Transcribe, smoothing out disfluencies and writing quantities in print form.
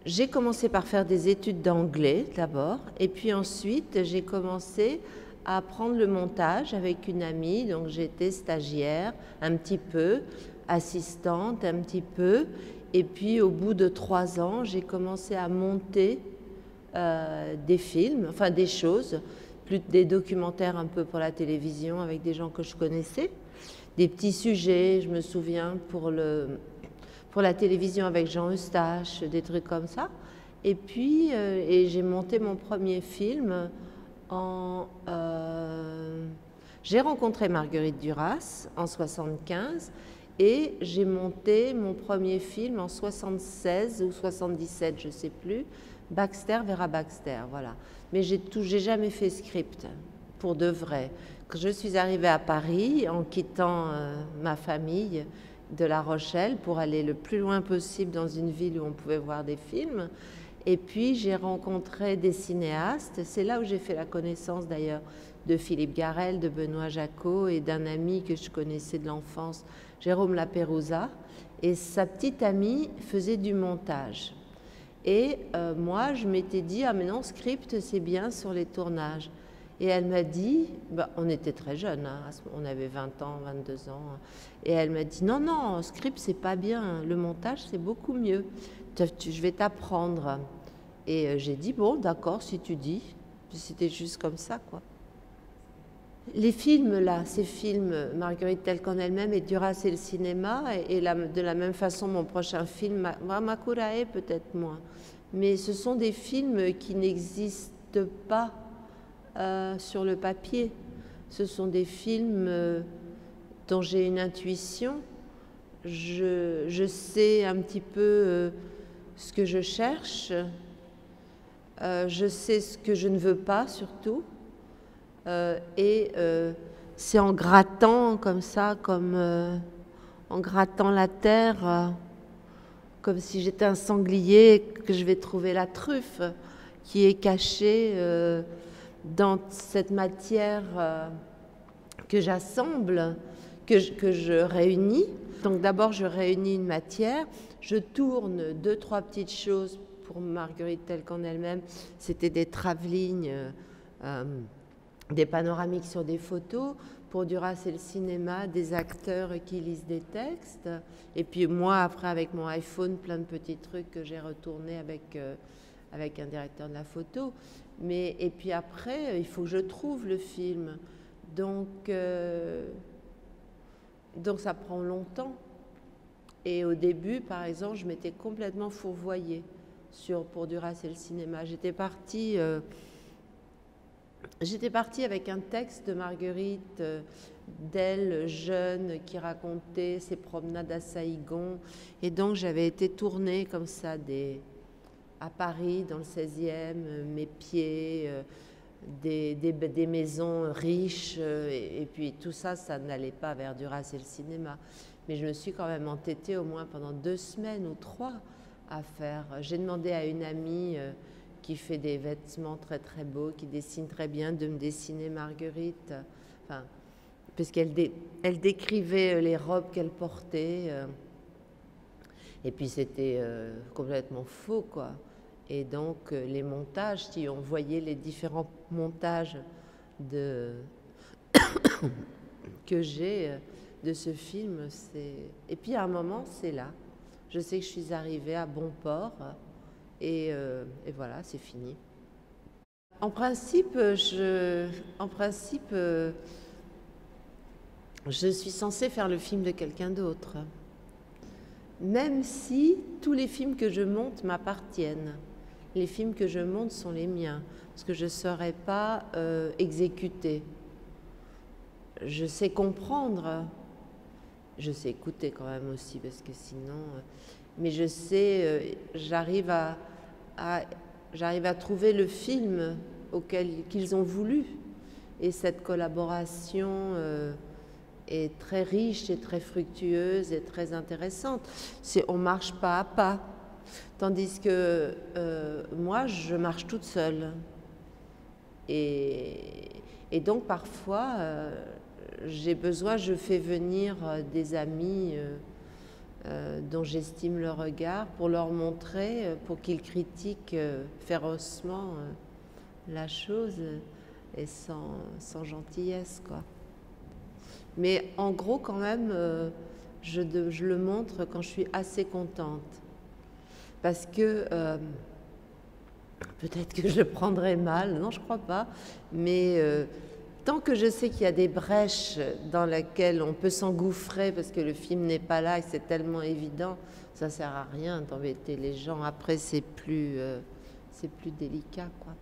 J'ai commencé par faire des études d'anglais d'abord, et puis ensuite j'ai commencé à apprendre le montage avec une amie. Donc j'étais stagiaire un petit peu, assistante un petit peu, et puis au bout de 3 ans, j'ai commencé à monter des films, enfin des choses, plus des documentaires un peu pour la télévision avec des gens que je connaissais, des petits sujets, je me souviens, pour la télévision avec Jean Eustache, des trucs comme ça. Et puis, j'ai monté mon premier film en... j'ai rencontré Marguerite Duras en 75 et j'ai monté mon premier film en 76 ou 77, je ne sais plus, Baxter Vera Baxter, voilà. Mais j'ai jamais fait script, pour de vrai. Quand je suis arrivée à Paris, en quittant ma famille de La Rochelle pour aller le plus loin possible dans une ville où on pouvait voir des films, et puis j'ai rencontré des cinéastes. C'est là où j'ai fait la connaissance d'ailleurs de Philippe Garrel, de Benoît Jacot et d'un ami que je connaissais de l'enfance, Jérôme Lapérouse. Et sa petite amie faisait du montage. Et moi, je m'étais dit, ah mais non, script, c'est bien sur les tournages. Et elle m'a dit, bah, on était très jeunes, hein, on avait 20 ans, 22 ans, et elle m'a dit, non, non, script, c'est pas bien, le montage, c'est beaucoup mieux, je vais t'apprendre. Et j'ai dit, bon, d'accord, si tu dis. C'était juste comme ça, quoi. Les films, là, ces films, Marguerite telle qu'en elle-même et Duras et le cinéma, et de la même façon, mon prochain film, Makurae peut-être moins, mais ce sont des films qui n'existent pas sur le papier. Ce sont des films dont j'ai une intuition. Je sais un petit peu ce que je cherche. Je sais ce que je ne veux pas, surtout. C'est en grattant comme ça, en grattant la terre, comme si j'étais un sanglier, que je vais trouver la truffe qui est cachée dans cette matière que j'assemble, que je réunis. Donc d'abord, je réunis une matière, je tourne 2-3 petites choses. Pour Marguerite telle qu'en elle-même, c'était des travelling, des panoramiques sur des photos. Pour Duras et le cinéma, des acteurs qui lisent des textes. Et puis moi, après, avec mon iPhone, plein de petits trucs que j'ai retournés avec un directeur de la photo. Et puis après, il faut que je trouve le film. Donc ça prend longtemps. Et au début, par exemple, je m'étais complètement fourvoyée pour Duras et le cinéma. J'étais partie avec un texte de Marguerite, d'elle, jeune, qui racontait ses promenades à Saïgon. Et donc, j'avais été tournée comme ça à Paris, dans le 16e, mes pieds, des maisons riches. Et puis, tout ça, ça n'allait pas vers Duras et le cinéma. Mais je me suis quand même entêtée au moins pendant 2 semaines ou 3 à faire. J'ai demandé à une amie qui fait des vêtements très très beaux, qui dessine très bien, de me dessiner Marguerite, enfin, parce qu'elle décrivait les robes qu'elle portait, et puis c'était complètement faux, quoi. Et donc les montages, si on voyait les différents montages que j'ai de ce film, et puis à un moment, c'est là. Je sais que je suis arrivée à bon port. Et voilà, c'est fini. En principe, je suis censée faire le film de quelqu'un d'autre, même si tous les films que je monte m'appartiennent. Les films que je monte sont les miens, parce que je ne saurais pas exécuter. Je sais comprendre, je sais écouter quand même aussi, parce que sinon... mais je sais, j'arrive à trouver le film qu'ils ont voulu. Et cette collaboration est très riche et très fructueuse et très intéressante. On marche pas à pas. Tandis que moi, je marche toute seule. Et donc, parfois, j'ai besoin, je fais venir des amis dont j'estime le regard, pour leur montrer, pour qu'ils critiquent férocement la chose et sans gentillesse, quoi. Mais en gros, quand même, je le montre quand je suis assez contente. Parce que peut-être que je le prendrai mal, non, je crois pas, mais tant que je sais qu'il y a des brèches dans lesquelles on peut s'engouffrer parce que le film n'est pas là et c'est tellement évident, ça sert à rien d'embêter les gens. Après, c'est plus délicat, quoi.